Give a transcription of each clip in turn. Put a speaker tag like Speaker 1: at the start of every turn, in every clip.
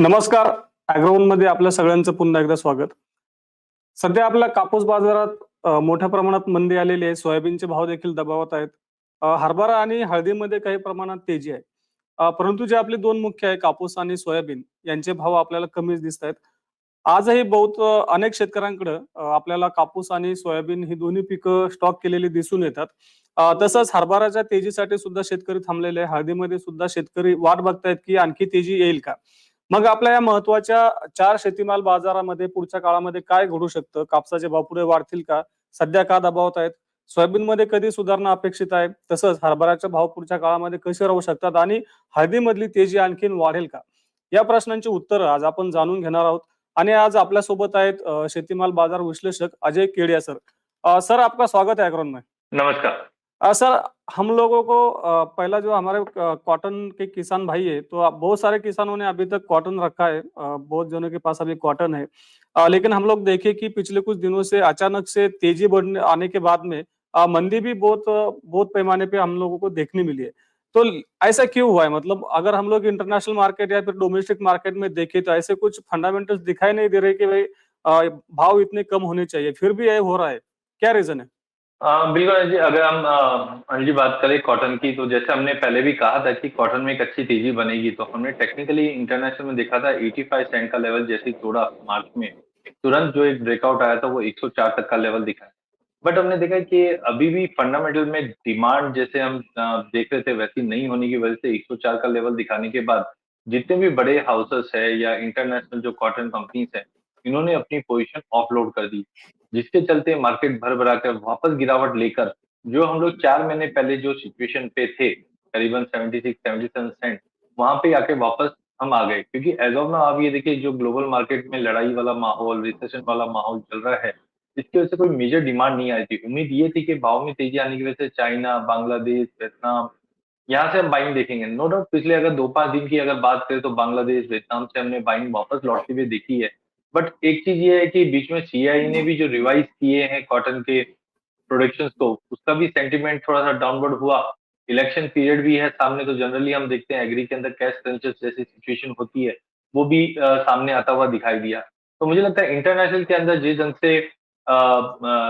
Speaker 1: नमस्कार. मध्ये आपल्या सगळ्यांचं पुन्हा एकदा स्वागत. सध्या आपल्या कापूस बाजारात मोठ्या प्रमाणात मंदी आलेली आहे. सोयाबीनचे भाव देखील दबावात आहेत. हरभरा आणि हळदीमध्ये काही प्रमाणात तेजी आहे. परंतु जे आपले 2 मुख्य आहे कापूस आणि सोयाबीन यांचे भाव आपल्याला कमीच दिसतायत. आजही अनेक शेतकऱ्यांकडे आपल्याला कापूस आणि सोयाबीन ही दोन्ही पिकं स्टॉक केलेली दिसून येतात. तसंच हरभराच्या तेजीसाठी सुद्धा शेतकरी थांबलेले आहे. हळदीमध्ये सुद्धा शेतकरी वाट बघतायत, की आणखी तेजी येईल का? मग आपल्या या महत्त्वाच्या 4 शेतीमाल बाजारामध्ये पुढच्या काळामध्ये काय घडू शकतं? कापसाचे भाव पुढे वाढतील का? सध्या का दबावात आहेत? सोयाबीनमध्ये कधी सुधारणा अपेक्षित आहे? तसंच हरभऱ्याचे भाव पुढच्या काळामध्ये कसे राहू शकतात आणि हळदीमधली तेजी आणखीन वाढेल का? या प्रश्नांची उत्तरं आज आपण जाणून घेणार आहोत आणि आज आपल्यासोबत आहेत शेतीमाल बाजार विश्लेषक अजय केडिया सर. सर आपका स्वागत है एग्रोन में.
Speaker 2: नमस्कार।
Speaker 1: सर, हम लोगों को पहला जो हमारे कॉटन के किसान भाई है, तो बहुत सारे किसानों ने अभी तक कॉटन रखा है, बहुत जनों के पास अभी कॉटन है। लेकिन हम लोग देखें कि पिछले कुछ दिनों से अचानक से तेजी बढ़ने आने के बाद में मंदी भी बहुत पैमाने पे हम लोगों को देखने मिली है। तो ऐसा क्यों हुआ है? मतलब अगर हम लोग इंटरनेशनल मार्केट या फिर डोमेस्टिक मार्केट में देखें तो ऐसे कुछ फंडामेंटल्स दिखाई नहीं दे रहे कि भाई भाव इतने कम होने चाहिए, फिर भी ये हो रहा है। क्या रीजन है?
Speaker 2: बिल्कुल अनिल जी, अगर हम अनिल जी बात करें कॉटन की, तो जैसे हमने पहले भी कहा था कि कॉटन में एक अच्छी तेजी बनेगी, तो हमने टेक्निकली इंटरनेशनल में देखा था 85 सेंट का लेवल जैसे ही तोड़ा मार्च में, तुरंत जो एक ब्रेकआउट आया था वो 104 तक का लेवल दिखा है। बट हमने देखा कि अभी भी फंडामेंटल में डिमांड जैसे हम देख रहे थे वैसी नहीं होने की वजह से 104 का लेवल दिखाने के बाद जितने भी बड़े हाउसेस है या इंटरनेशनल जो कॉटन कंपनीज है, इन्होंने अपनी पोजीशन ऑफलोड कर दी। जिसके चलते मार्केट भर-भरा कर वापस गिरावट लेकर जो हम लोग 4 महीने पहले जो सिचुएशन पे थे, करीबन 76-77 सेंट, वहाँ पे आके वापस हम आ गए। क्योंकि एज़ ऑफ नाउ आप ये देखिए जो ग्लोबल मार्केट में लड़ाई वाला माहौल, रिसेशन वाला माहौल चल रहा है, इसकी वजह से कोई मेजर डिमांड नहीं आई थी। उम्मीद ये थी कि भाव में तेज़ी आने की वजह से चाइना, बांग्लादेश, वियतनाम, यहाँ से हम बाइंग देखेंगे। नो डाउट पिछले अगर 2-5 दिन की अगर बात करें तो बांग्लादेश, वियतनाम से हमने बाइंग वापस लौटते हुए देखी है। बट एक चीज़ ये है कि बीच में सीआई ने भी जो रिवाइज़ किए हैं कॉटन के प्रोडक्शंस को, उसका भी सेंटीमेंट थोड़ा-सा डाउनवर्ड हुआ। इलेक्शन पीरियड भी है सामने, तो जनरली हम देखते हैं एग्री के अंदर कैश क्रंचेस जैसी सिचुएशन होती है, वो भी सामने आता हुआ दिखाई दिया। तो मुझे लगता है इंटरनेशनल के अंदर जिस ढंग से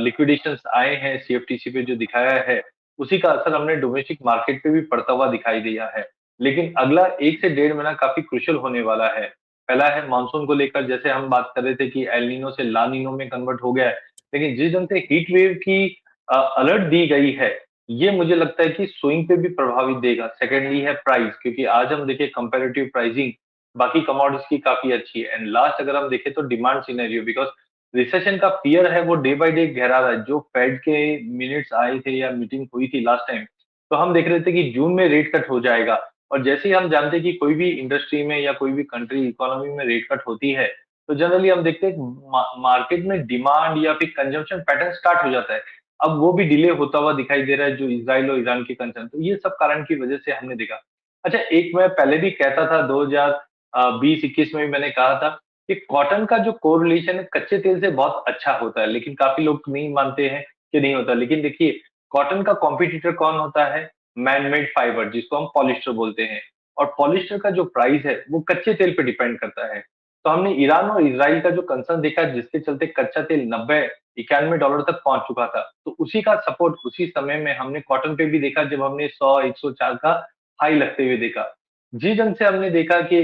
Speaker 2: लिक्विडेशंस आए हैं सीएफटीसी पे जो दिखाया है, उसी का असर हमने डोमेस्टिक मार्केट पे भी पड़ता हुआ दिखाई दिया है। लेकिन अगला 1 से डेढ़ महीना काफ़ी क्रूशियल होने वाला है। पहला है मानसून को लेकर, जैसे हम बात कर रहे थे कि एल नीनो से ला नीनो में कन्वर्ट हो गया है। लेकिन जिस ढंग से हीट वेव की अलर्ट दी गई है, ये मुझे लगता है कि सोइंग पे भी प्रभावित देगा। सेकेंडली है प्राइस, क्योंकि आज हम देखें कंपैरेटिव प्राइसिंग बाकी कमोडिटीज़ की काफ़ी अच्छी है एंड लास्ट अगर हम देखें तो डिमांड सिनेरियो, बिकॉज़ रिसेशन का फ़ियर है वो डे बाय डे गहरा रहा है। जो फेड के मिनट्स आए थे या मीटिंग हुई थी लास्ट टाइम, तो हम देख रहे थे कि जून में रेट कट हो जाएगा और जैसे ही हम जानते हैं कि कोई भी इंडस्ट्री में या कोई भी कंट्री इकोनॉमी में रेट कट होती है, तो जनरली हम देखते हैं मार्केट में डिमांड या फिर कंजम्पशन पैटर्न स्टार्ट हो जाता है। अब वो भी डिले होता हुआ दिखाई दे रहा है जो इज़राइल और ईरान के कंसर्न, तो ये सब कारण की वजह से हमने देखा। अच्छा, एक मैं पहले भी कहता था 2020-21 में भी मैंने कहा था कि कॉटन का जो कोरिलेशन है कच्चे तेल से बहुत अच्छा होता है, लेकिन काफ़ी लोग नहीं मानते हैं कि नहीं होता। लेकिन देखिए, कॉटन का कॉम्पिटिटर कौन होता है? मैन मेड फाइबर, जिसको हम पॉलिएस्टर बोलते हैं, और पॉलिएस्टर का जो प्राइस है वो कच्चे तेल पे डिपेंड करता है। तो हमने ईरान और इज़राइल का जो कंसर्न देखा जिसके चलते कच्चा तेल 90-91 तक पहुँच चुका था। तो उसी का सपोर्ट उसी समय में हमने कॉटन पे भी देखा जब हमने 100-104 का हाई लगते हुए देखा। जिस ढंग से हमने देखा कि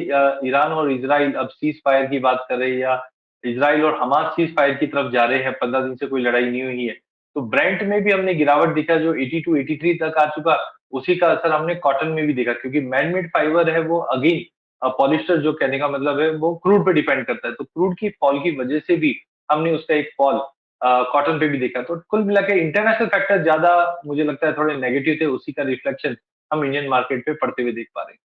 Speaker 2: ईरान और इज़राइल अब सीज़ फायर की बात कर रहे हैं या इज़राइल और हमास सीज़ फायर की तरफ जा रहे हैं, 15 दिन से कोई लड़ाई नहीं हुई है। तो ब्रेंट में भी हमने गिरावट देखा जो 82-83 तक आ चुका, उसी का असर हमने कॉटन में भी देखा क्योंकि मैन मेड फाइबर है वो अगेन पॉलिएस्टर जो कहने का मतलब है वो क्रूड पे डिपेंड करता है। तो क्रूड की फॉल की वजह से भी हमने उसका एक फॉल कॉटन पे भी देखा। तो कुल मिला के इंटरनेशनल फैक्टर ज़्यादा मुझे लगता है थोड़े नेगेटिव थे, उसी का रिफ्लेक्शन हम इंडियन मार्केट पे पड़ते हुए देख पा रहे हैं।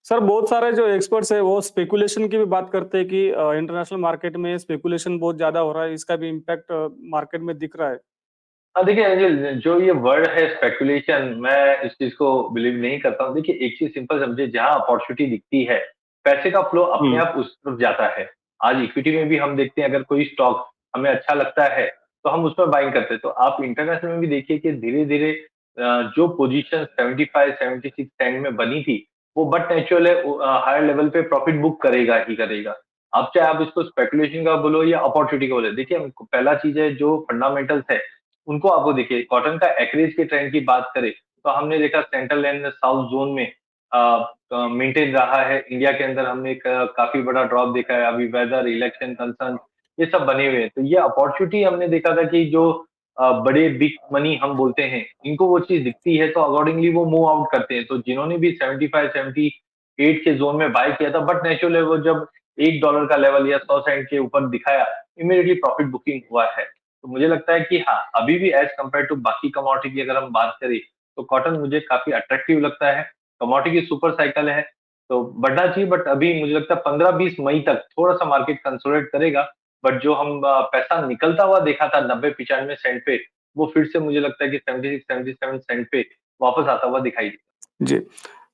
Speaker 1: सर, बहुत सारे जो एक्सपर्ट्स हैं वो स्पेकुलेशन की भी बात करते हैं कि इंटरनेशनल मार्केट में स्पेकुलेशन बहुत ज़्यादा हो रहा है, इसका भी इम्पैक्ट मार्केट में दिख रहा है।
Speaker 2: हाँ, देखिए अनिल, जो ये वर्ड है स्पेकुलेशन, मैं इस चीज़ को बिलीव नहीं करता हूँ। देखिए, एक चीज़ सिंपल समझिए, जहाँ अपॉर्च्युनिटी दिखती है, पैसे का फ्लो अपने
Speaker 1: हुँ।
Speaker 2: आप उस तरफ जाता है। आज इक्विटी में भी हम देखते हैं अगर कोई स्टॉक हमें अच्छा लगता है, तो हम उसमें बाइंग करते हैं। तो आप इंटरनेशनल में भी देखिए कि धीरे-धीरे जो पोज़ीशन 75-76 सेंट में बनी थी, वो बट नेचुरल है, हायर लेवल पे प्रॉफिट बुक करेगा ही करेगा। अब चाहे आप इसको स्पेकुलेशन का बोलो या अपॉर्चुनिटी का बोलो, देखिए हमको पहला चीज है जो फंडामेंटल्स है उनको आपको देखिए, कॉटन का एक्रेज के ट्रेंड की बात करें तो हमने देखा सेंट्रल एंड साउथ जोन में मेंटेन रहा है। इंडिया के अंदर हमने एक काफी बड़ा ड्रॉप देखा है, अभी वेदर इलेक्शन कंसर्न ये सब बने हुए हैं, तो ये अपॉर्चुनिटी हमने देखा था कि जो बड़े बिग मनी हम बोलते हैं इनको वो चीज दिखती है तो अकॉर्डिंगली वो मूव आउट करते हैं। तो जिन्होंने भी 75 78 के जोन में बाय किया था, बट नेचुरल वो जब $1 का लेवल या 100 सेंट के ऊपर दिखाया, इमीडिएटली प्रॉफिट बुकिंग हुआ है। तो मुझे लगता है कि हाँ, अभी भी एज कम्पेयर टू बाकी कमोडिटी की अगर हम बात करें तो कॉटन मुझे काफी अट्रैक्टिव लगता है। कमोडिटी की सुपर साइकिल है तो बढ़ना चाहिए, बट अभी मुझे लगता है 15-20 मई तक थोड़ा सा मार्केट कंसोलिडेट करेगा। बट जो हम पैसा निकलता हुआ देखा था 90-95 सेंट पे, वो फिर से मुझे लगता है कि 76-77 सेंट पे वापस आता हुआ दिखाई देगा।
Speaker 1: जी।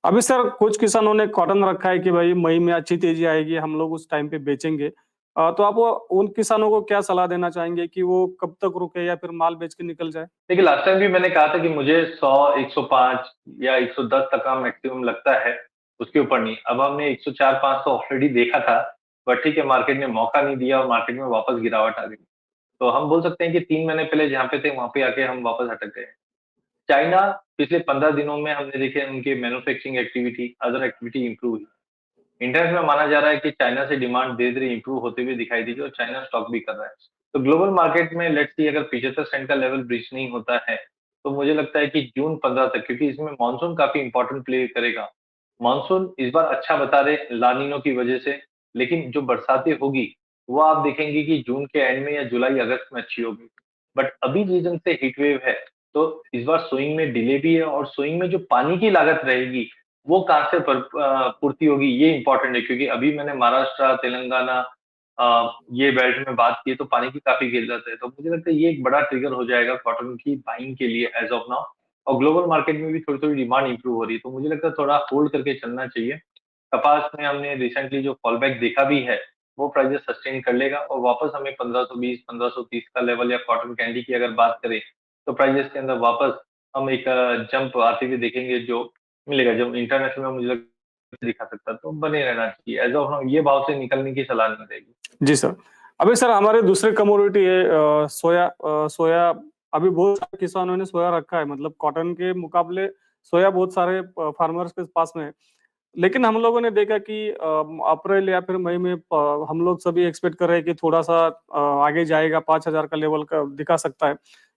Speaker 1: अभी सर कुछ किसानों ने कॉटन रखा है कि भाई मई में अच्छी तेजी आएगी, हम लोग उस टाइम पे बेचेंगे। तो आप वो उन किसानों को क्या सलाह देना चाहेंगे कि वो कब तक रुके या फिर माल बेच के निकल जाए?
Speaker 2: देखिए लास्ट टाइम भी मैंने कहा था कि मुझे 100, 105 या 110 तक का मैक्सिमम लगता है, उसके ऊपर नहीं। अब हमने 104-105 तो ऑलरेडी देखा था, बट ठीक है मार्केट ने मौका नहीं दिया और मार्केट में वापस गिरावट आ गई। तो हम बोल सकते हैं कि 3 महीने पहले जहाँ पे थे वहाँ पे आके हम वापस अटक गए। चाइना पिछले 15 दिनों में हमने देखे उनकी manufacturing activity, other activity improve हुई। इंटरनेट में माना जा रहा है कि चाइना से डिमांड धीरे-धीरे इंप्रूव होते हुए दिखाई देगी और चाइना स्टॉक भी कर रहा है। तो ग्लोबल मार्केट में लेट्स सी अगर 75 सेंट का लेवल ब्रीच नहीं होता है, तो मुझे लगता है कि जून 15 तक, क्योंकि इसमें मानसून काफ़ी इंपॉर्टेंट प्ले करेगा। मानसून इस बार अच्छा बता रहे ला नीनो की वजह से, लेकिन जो बरसातें होगी, वो आप देखेंगे कि जून के एंड में या जुलाई-अगस्त में अच्छी होगी। बट अभी रीज़न से हीट वेव है, तो इस बार सोइंग में डिले भी है और सोइंग में जो पानी की लागत रहेगी, वो कहाँ से पूर्ति होगी ये इम्पोर्टेंट है, क्योंकि अभी मैंने महाराष्ट्र, तेलंगाना ये बेल्ट में बात की तो पानी की काफ़ी किल्लत है। तो मुझे लगता है ये एक बड़ा ट्रिगर हो जाएगा कॉटन की बाइंग के लिए एज़ ऑफ नाउ, और ग्लोबल मार्केट में भी थोड़ी-थोड़ी डिमांड इंप्रूव हो रही है। तो मुझे लगता है थोड़ा होल्ड करके चलना चाहिए। कपास में हमने रिसेंटली जो फॉल बैक देखा भी है, वो प्राइसेज़ सस्टेन कर लेगा और वापस हमें 1520, 1530 का लेवल या कॉटन कैंडी की अगर बात करें, तो प्राइसेज़ के अंदर वापस हम एक जंप आते हुए देखेंगे जो मिलेगा। जब इंटरनेशनल में मुझे लगता है दिखा सकता है, तो बने रहना चाहिए। एज़ ऑफ नाउ ये भाव से निकलने की सलाह नहीं रहेगी।
Speaker 1: जी सर। अभी सर हमारे दूसरे कमोडिटी है सोया। सोया अभी बहुत सारे किसानों ने सोया रखा है, मतलब कॉटन के मुकाबले सोया बहुत सारे फार्मर्स के पास में है। लेकिन हम लोगों ने देखा कि अप्रैल या फिर मई में हम लोग सभी एक्सपेक्ट कर रहे हैं कि थोड़ा-सा आगे जाएगा, 5,000 का लेवल का दिखा सकता है।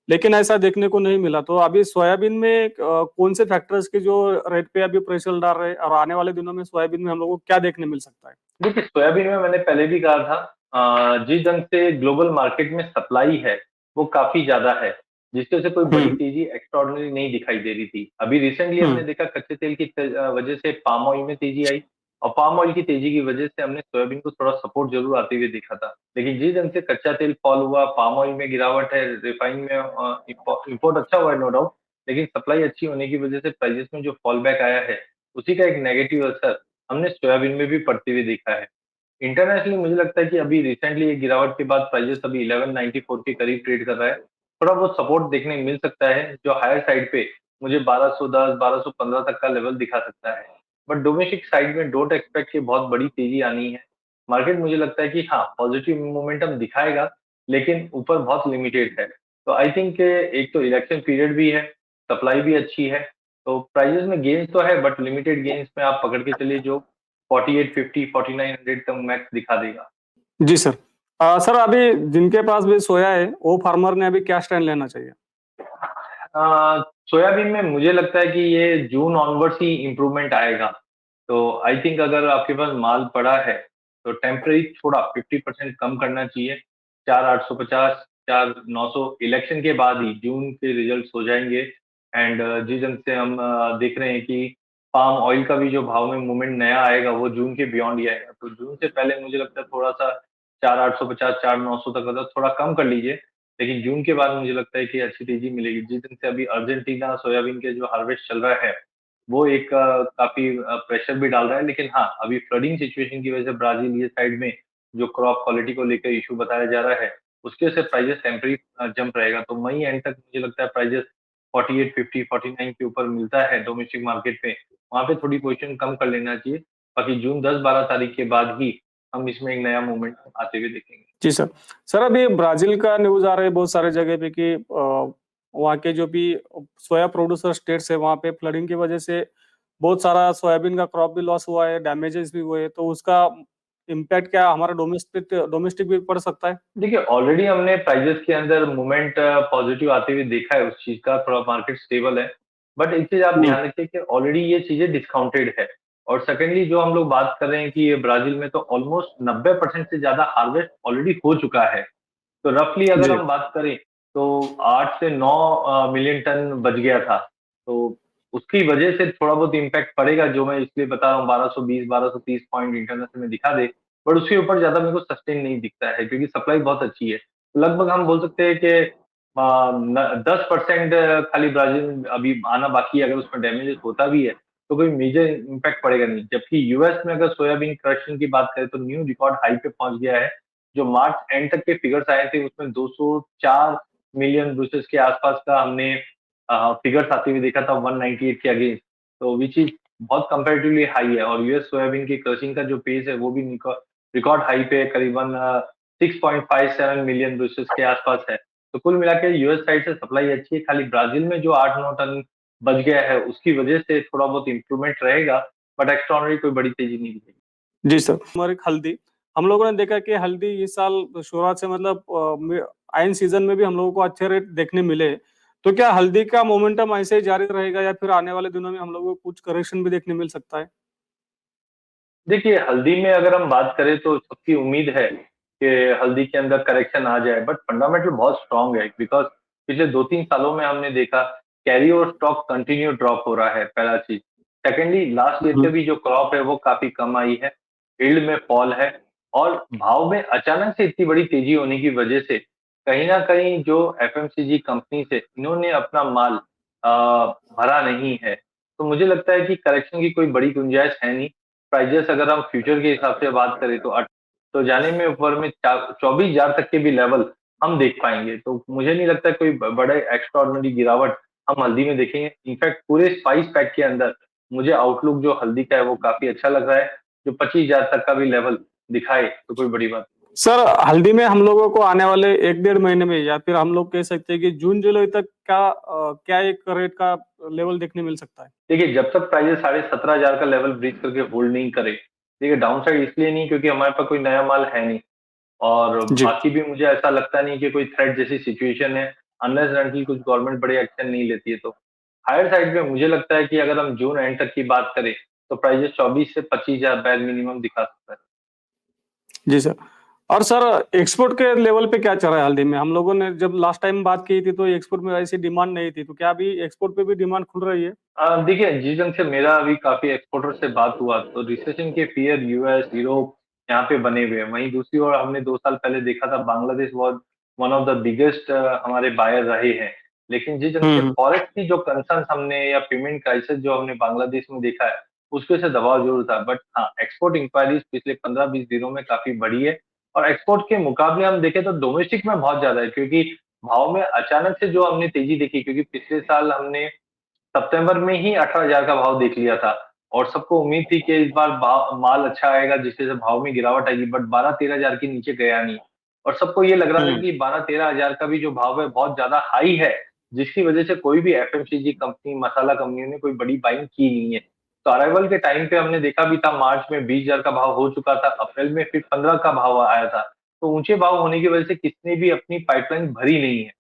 Speaker 1: लेकिन ऐसा देखने को नहीं मिला। तो अभी सोयाबीन में कौन से फैक्टर्स के जो रेट पे अभी प्रेशर डाल रहे हैं और आने वाले दिनों में सोयाबीन में हम लोगों को क्या देखने मिल सकता है?
Speaker 2: देखिए, सोयाबीन में मैंने पहले भी कहा था जिस ढंग से ग्लोबल मार्केट में सप्लाई है, वो काफ़ी ज़्यादा है, जिसकी वजह से कोई बड़ी
Speaker 1: हुँ,
Speaker 2: तेज़ी एक्स्ट्राऑर्डिनरी नहीं दिखाई दे रही थी। अभी रिसेंटली
Speaker 1: हुँ।
Speaker 2: हमने देखा कच्चे तेल की वजह से पाम ऑयल में तेज़ी आई और पाम ऑयल की तेज़ी की वजह से हमने सोयाबीन को थोड़ा सपोर्ट ज़रूर आते हुए देखा था। लेकिन जिस ढंग से कच्चा तेल फॉल हुआ, पाम ऑयल में गिरावट है, रिफाइन में इम्पोर्ट अच्छा हुआ है नो डाउट, लेकिन सप्लाई अच्छी होने की वजह से प्राइसेज़ में जो फॉल बैक आया है, उसी का एक नेगेटिव असर हमने सोयाबीन में भी पड़ते हुए देखा है। इंटरनेशनली मुझे लगता है कि अभी रिसेंटली एक गिरावट के बाद प्राइसेस अभी 1194 के करीब ट्रेड कर रहा है। थोड़ा बहुत सपोर्ट देखने को मिल सकता है, जो हायर साइड पे मुझे 1210, 1215 तक का लेवल दिखा सकता है। बट डोमेस्टिक साइड में डोंट एक्सपेक्ट कि बहुत बड़ी तेजी आनी है। मार्केट मुझे लगता है कि हाँ, पॉजिटिव मोमेंटम दिखाएगा, लेकिन ऊपर बहुत लिमिटेड है। तो आई थिंक एक तो इलेक्शन पीरियड भी है, सप्लाई भी अच्छी है, तो प्राइसेस में गेन्स तो है बट लिमिटेड गेन्स में आप पकड़ के चलिए जो 4850, 4900 तक मैक्स दिखा देगा।
Speaker 1: जी सर। सर अभी जिनके पास भी सोया है, वो फार्मर ने अभी क्या स्टैंड लेना चाहिए?
Speaker 2: सोयाबीन में मुझे लगता है कि ये जून ऑनवर्ड्स ही इम्प्रूवमेंट आएगा। तो आई थिंक अगर आपके पास माल पड़ा है, तो टेम्परेरी थोड़ा 50% कम करना चाहिए। 4,850, 4,900 इलेक्शन के बाद ही जून के रिजल्ट्स हो जाएँगे एंड जिस ढंग से हम देख रहे हैं कि पाम ऑयल का भी जो भाव में मूवमेंट नया आएगा, वो जून के बियॉन्ड ही आएगा। तो जून से पहले मुझे लगता है थोड़ा-सा 4,850, 4,900 तक मतलब थोड़ा कम कर लीजिए। लेकिन जून के बाद मुझे लगता है कि अच्छी तेजी मिलेगी। जिस दिन से अभी अर्जेंटीना सोयाबीन के जो हार्वेस्ट चल रहा है, वो एक काफ़ी प्रेशर भी डाल रहा है। लेकिन हाँ, अभी फ्लडिंग सिचुएशन की वजह से ब्राज़ील ये साइड में जो क्रॉप क्वालिटी को लेकर इश्यू बताया जा रहा है, उसकी वजह से प्राइसेज़ टेम्परेरी जंप रहेगा। तो मई एंड तक मुझे लगता है प्राइसेज़ 4850, 49 के ऊपर मिलता है डोमेस्टिक मार्केट में वहां पे थोड़ी पोजीशन कम कर लेना चाहिए। बाकी जून 10-12 तारीख के बाद ही हम इसमें एक नया मूवमेंट आते हुए देखेंगे।
Speaker 1: जी सर। सर, अभी ब्राजील का न्यूज आ रहा है बहुत सारे जगह पे कि वहाँ के जो भी सोया प्रोड्यूसर स्टेट्स है वहाँ पे फ्लडिंग की वजह से बहुत सारा सोयाबीन का क्रॉप भी लॉस हुआ है, डैमेजेस भी हुए, तो उसका इम्पैक्ट क्या हमारा डोमेस्टिक डोमेस्टिक भी पड़ सकता है?
Speaker 2: देखिए, ऑलरेडी हमने प्राइजेस के अंदर मूवमेंट पॉजिटिव आते हुए देखा है उस चीज का, थोड़ा मार्केट स्टेबल है। बट एक चीज आप
Speaker 1: हम्म।
Speaker 2: ध्यान रखिए कि ऑलरेडी ये चीजें डिस्काउंटेड है। और सेकेंडली जो हम लोग बात कर रहे हैं कि ये ब्राजील में तो ऑलमोस्ट 90% से ज्यादा हार्वेस्ट ऑलरेडी हो चुका है। तो रफली अगर
Speaker 1: जी।
Speaker 2: हम बात करें तो 8 से 9 मिलियन टन बच गया था। तो उसकी वजह से थोड़ा बहुत इम्पैक्ट पड़ेगा, जो मैं इसलिए बता रहा हूँ 1220 1230 पॉइंट इंटरनेशनल में दिखा दे। बट उसके ऊपर ज्यादा मेरे को सस्टेन नहीं दिखता है क्योंकि सप्लाई बहुत अच्छी है। लगभग हम बोल सकते हैं कि 10% खाली ब्राजील में अभी आना बाकी है। अगर उसमें डैमेजेस होता भी है तो कोई मेजर इम्पैक्ट पड़ेगा नहीं। जबकि यूएस में अगर सोयाबीन क्रशिंग की बात करें तो न्यू रिकॉर्ड हाई पे पहुंच गया है। जो मार्च एंड तक के फिगर्स आए थे उसमें 204 मिलियन ब्रूसेस के आसपास का हमने फिगर्स आते हुए देखा था 198 के अगेंस्ट। तो विच इज बहुत कंपेरेटिवली हाई है। और यूएस सोयाबीन की क्रशिंग का जो पेस है वो भी रिकॉर्ड हाई पे करीबन 6.57 मिलियन ब्रूसेस के आसपास है। तो कुल मिला के यूएस साइड से सप्लाई अच्छी है। खाली ब्राजील में जो 8-9 टन बच गया है उसकी वजह से थोड़ा बहुत इंप्रूवमेंट रहेगा। बट एक्स्ट्रॉर्डिनरी कोई बड़ी तेजी नहीं दिखेगी।
Speaker 1: जी सर। हमारे हल्दी, हम लोगों ने देखा कि हल्दी इस साल शुरुआत से मतलब आइन सीजन में भी हम लोगों को अच्छे रेट देखने मिले। तो क्या हल्दी का मोमेंटम ऐसे ही जारी रहेगा या फिर आने वाले दिनों में हम लोगों को कुछ करेक्शन भी देखने मिल सकता है?
Speaker 2: देखिए, हल्दी में अगर हम बात करें तो सबकी उम्मीद है कि हल्दी के अंदर करेक्शन आ जाए। बट फंडामेंटल बहुत स्ट्रांग है बिकॉज पिछले 2-3 सालों में हमने देखा कैरी और स्टॉक कंटिन्यू ड्रॉप हो रहा है, पहला चीज। सेकेंडली लास्ट ईयर के भी जो क्रॉप है वो काफी कम आई है। यील्ड में फॉल है। और भाव में अचानक से इतनी बड़ी तेजी होने की वजह से कहीं ना कहीं जो एफएमसीजी कंपनी है इन्होंने अपना माल भरा नहीं है। तो मुझे लगता है कि करेक्शन की कोई बड़ी गुंजाइश है नहीं। प्राइजेस अगर हम फ्यूचर के हिसाब से बात करें तो तो जाने में ऊपर में 24,000 तक के भी लेवल हम देख पाएंगे। तो मुझे नहीं लगता कोई बड़े एक्स्ट्राऑर्डिनरी गिरावट हम हल्दी में देखेंगे। इनफैक्ट पूरे स्पाइस पैक के अंदर मुझे आउटलुक जो हल्दी का है वो काफी अच्छा लग रहा है। जो 25,000 तक का भी लेवल दिखाए तो कोई बड़ी बात
Speaker 1: सर, हल्दी में हम लोगों को आने वाले 1-1.5 महीने में या फिर हम लोग कह सकते हैं कि जून जुलाई तक क्या एक रेट का लेवल देखने मिल सकता है?
Speaker 2: देखिए, जब तक प्राइजेस 17,500 का लेवल ब्रीच करके होल्ड नहीं करे। देखिए, डाउन साइड इसलिए नहीं क्योंकि हमारे पास कोई नया माल है नहीं। और
Speaker 1: जी।
Speaker 2: बाकी भी मुझे ऐसा लगता नहीं कि कोई थ्रेट जैसी सिचुएशन है। अनलेस अनटिल कुछ गवर्नमेंट बड़े एक्शन नहीं लेती है। तो हायर साइड में मुझे लगता है कि अगर हम जून एंड तक की बात करें तो प्राइजेस 24 से 25,000 बैर मिनिमम दिखा सकता है।
Speaker 1: जी सर। और सर, एक्सपोर्ट के लेवल पे क्या चल रहा है हल्दी में? हम लोगों ने जब लास्ट टाइम बात की थी तो एक्सपोर्ट में ऐसी डिमांड नहीं थी, तो क्या अभी एक्सपोर्ट पे भी डिमांड खुल रही है?
Speaker 2: देखिए, जिस ढंग से मेरा अभी काफी एक्सपोर्टर से बात हुआ तो रिसेशन के फियर यूएस यूरोप यहाँ पे बने हुए हैं। वहीं दूसरी ओर हमने 2 साल पहले देखा था Bangladesh was one of the biggest हमारे बायर रहे हैं। लेकिन जिस ढंग से
Speaker 1: हम्म।
Speaker 2: फॉरेक्स की जो कंसर्न हमने या पेमेंट क्राइसिस जो हमने बांग्लादेश में देखा है उसके से दबाव जरूर था। बट हाँ, एक्सपोर्ट इंक्वायरीज पिछले 15-20 दिनों में काफी बढ़ी है। और एक्सपोर्ट के मुकाबले हम देखें तो डोमेस्टिक में बहुत ज्यादा है क्योंकि भाव में अचानक से जो हमने तेजी देखी, क्योंकि पिछले साल हमने सितंबर में ही 18,000 का भाव देख लिया था। और सबको उम्मीद थी कि इस बार माल अच्छा आएगा जिससे से भाव में गिरावट आएगी। बट 12-13,000 के नीचे गया नहीं। और सबको ये लग रहा था
Speaker 1: हम्म।
Speaker 2: कि 12-13,000 का भी जो भाव है बहुत ज्यादा हाई है, जिसकी वजह से कोई भी एफएमसीजी कंपनी मसाला कंपनियों ने कोई बड़ी बाइंग की नहीं है। तो अराइवल के टाइम पे हमने देखा भी था मार्च में 20,000 का भाव हो चुका था, अप्रैल में फिर 15 का भाव आया था। तो ऊंचे भाव होने की वजह से किसने भी अपनी पाइपलाइन भरी नहीं है।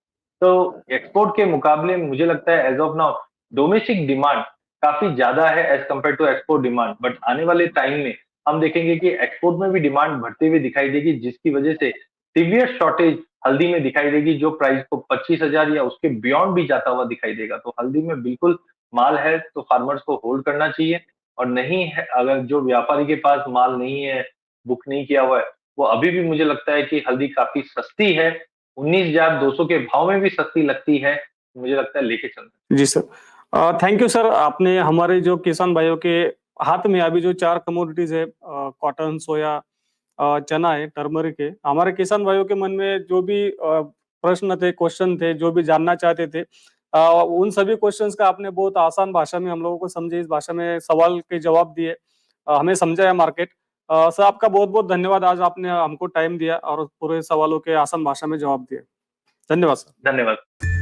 Speaker 2: तो एक्सपोर्ट के मुकाबले मुझे लगता है as of now domestic demand काफी ज्यादा है as compare to export demand. But आने वाले टाइम में हम देखेंगे कि एक्सपोर्ट में भी डिमांड बढ़ते हुए दिखाई देगी, जिसकी वजह से सीवियर शॉर्टेज हल्दी में दिखाई देगी, जो प्राइस को 25,000 या उसके बियॉन्ड भी जाता हुआ दिखाई देगा। तो हल्दी में बिल्कुल माल है तो फार्मर्स को होल्ड करना चाहिए। और नहीं है, अगर जो व्यापारी के पास माल नहीं है, बुक नहीं किया हुआ है, वो अभी भी मुझे लगता है कि हल्दी काफी सस्ती है। 19,200 के भाव में भी सस्ती लगती है। मुझे लगता है लेके चलना।
Speaker 1: जी सर। थैंक यू सर, आपने हमारे जो किसान भाइयों के हाथ में अभी जो 4 कमोडिटीज है, कॉटन, सोया, चना है, टर्मरिक है, हमारे किसान भाइयों के मन में जो भी प्रश्न थे, क्वेश्चन थे, जो भी जानना चाहते थे, उन सभी क्वेश्चंस का आपने बहुत आसान भाषा में हम लोगों को समझे, इस भाषा में सवाल के जवाब दिए, हमें समझाया मार्केट। सर आपका बहुत बहुत धन्यवाद, आज आपने हमको टाइम दिया और पूरे सवालों के आसान भाषा में जवाब दिए। धन्यवाद सर।
Speaker 2: धन्यवाद।